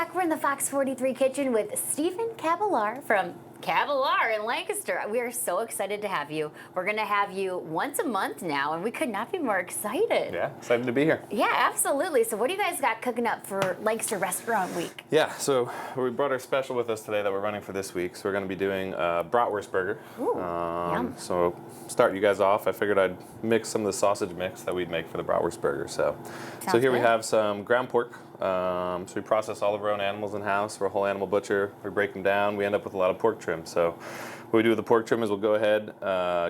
back. We're in the Fox 43 kitchen with Stephen Cabalar from Cabalar in Lancaster. We are so excited to have you. We're going to have you once a month now, and we could not be more excited. Yeah, excited to be here. Yeah, absolutely. So what do you guys got cooking up for Lancaster Restaurant Week? Yeah, so we brought our special with us today that we're running for this week. So we're going to be doing a bratwurst burger. Ooh, yum. So start you guys off. I figured I'd mix some of the sausage mix that we'd make for the bratwurst burger. So Sounds here we good. have some ground pork. So we process all of our own animals in-house. We're a whole animal butcher. We break them down. We end up with a lot of pork trim. So what we do with the pork trim is we'll go ahead,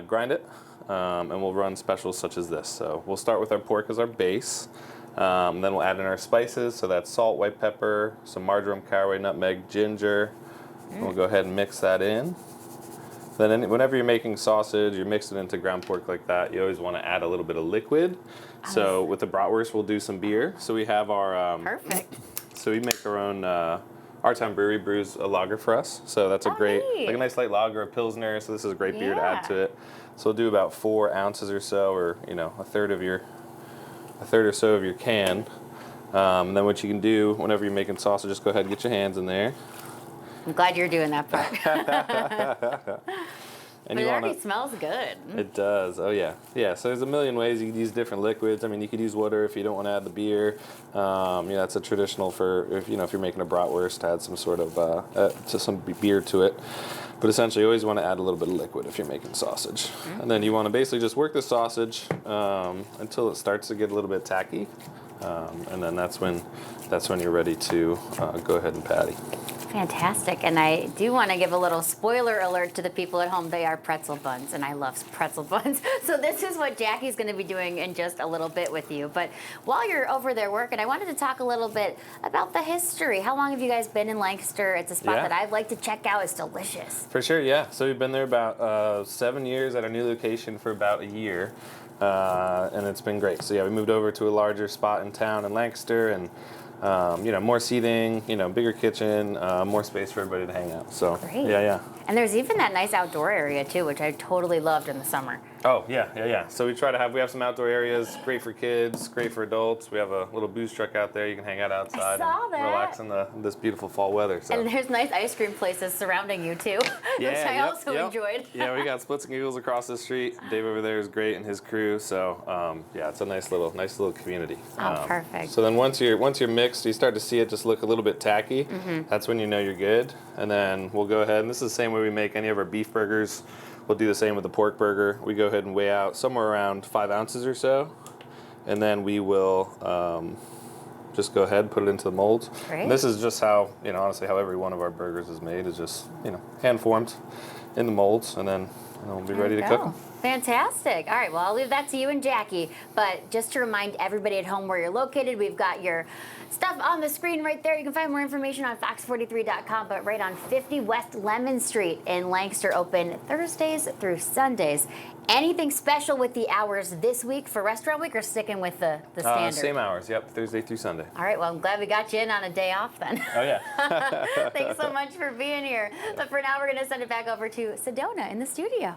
grind it, and we'll run specials such as this. So we'll start with our pork as our base. Then we'll add in our spices. So that's salt, white pepper, some marjoram, caraway, nutmeg, ginger. And we'll go ahead and mix that in. Then whenever you're making sausage, you're mixing it into ground pork like that, you always want to add a little bit of liquid. So with the bratwurst, we'll do some beer. So we have our... Perfect. So we make our own... Our Town Brewery brews a lager for us. So that's a great, neat. like a nice light lager, a Pilsner. So this is a great beer to add Yeah. to it. So we'll do about 4 ounces or so, or a third or so of your can. And then what you can do whenever you're making sausage, just go ahead and get your hands in there. I'm glad you're doing that part. And But you it wanna, already smells good. It does. Oh yeah. Yeah. So there's a million ways you can use different liquids. I mean, you could use water if you don't want to add the beer. That's a traditional for if you're making a bratwurst, to add some sort of some beer to it. But essentially, you always want to add a little bit of liquid if you're making sausage. And then you want to basically just work the sausage until it starts to get a little bit tacky, and then that's when you're ready to go ahead and patty. Fantastic. And I do want to give a little spoiler alert to the people at home. They are pretzel buns, and I love pretzel buns. So this is what Jackie's going to be doing in just a little bit with you. But while you're over there working, I wanted to talk a little bit about the history. How long have you guys been in Lancaster? It's a spot that I'd like to check out. It's delicious. For sure, yeah. So we've been there about 7 years, at our new location for about a year. And it's been great. So yeah, we moved over to a larger spot in town in Lancaster, and more seating, bigger kitchen, more space for everybody to hang out. So Great. yeah. And there's even that nice outdoor area too, which I totally loved in the summer. Oh yeah. So we have some outdoor areas, great for kids, great for adults. We have a little booze truck out there. You can hang out outside saw and that. relax in this beautiful fall weather. So. And there's nice ice cream places surrounding you too, which I also enjoyed. Yeah, we got Splits and Giggles across the street. Dave over there is great, and his crew. So it's a nice little community. Oh, perfect. So then once you're mixed, you start to see it just look a little bit tacky. That's when you know you're good. And then we'll go ahead, and this is the same way we make any of our beef burgers. We'll do the same with the pork burger. We go ahead and weigh out somewhere around 5 ounces or so, and then we will just go ahead and put it into the molds. Great. And this is just how, honestly, how every one of our burgers is made, is just, hand formed in the molds, and then we'll be ready to cook them. Fantastic. All right, well, I'll leave that to you and Jackie. But just to remind everybody at home where you're located, we've got your stuff on the screen right there. You can find more information on fox43.com, but right on 50 West Lemon Street in Lancaster, open Thursdays through Sundays. Anything special with the hours this week for Restaurant Week, or sticking with the standard? Same hours, yep, Thursday through Sunday. All right, well, I'm glad we got you in on a day off then. Oh, yeah. Thanks so much for being here. But for now, we're going to send it back over to Sedona in the studio.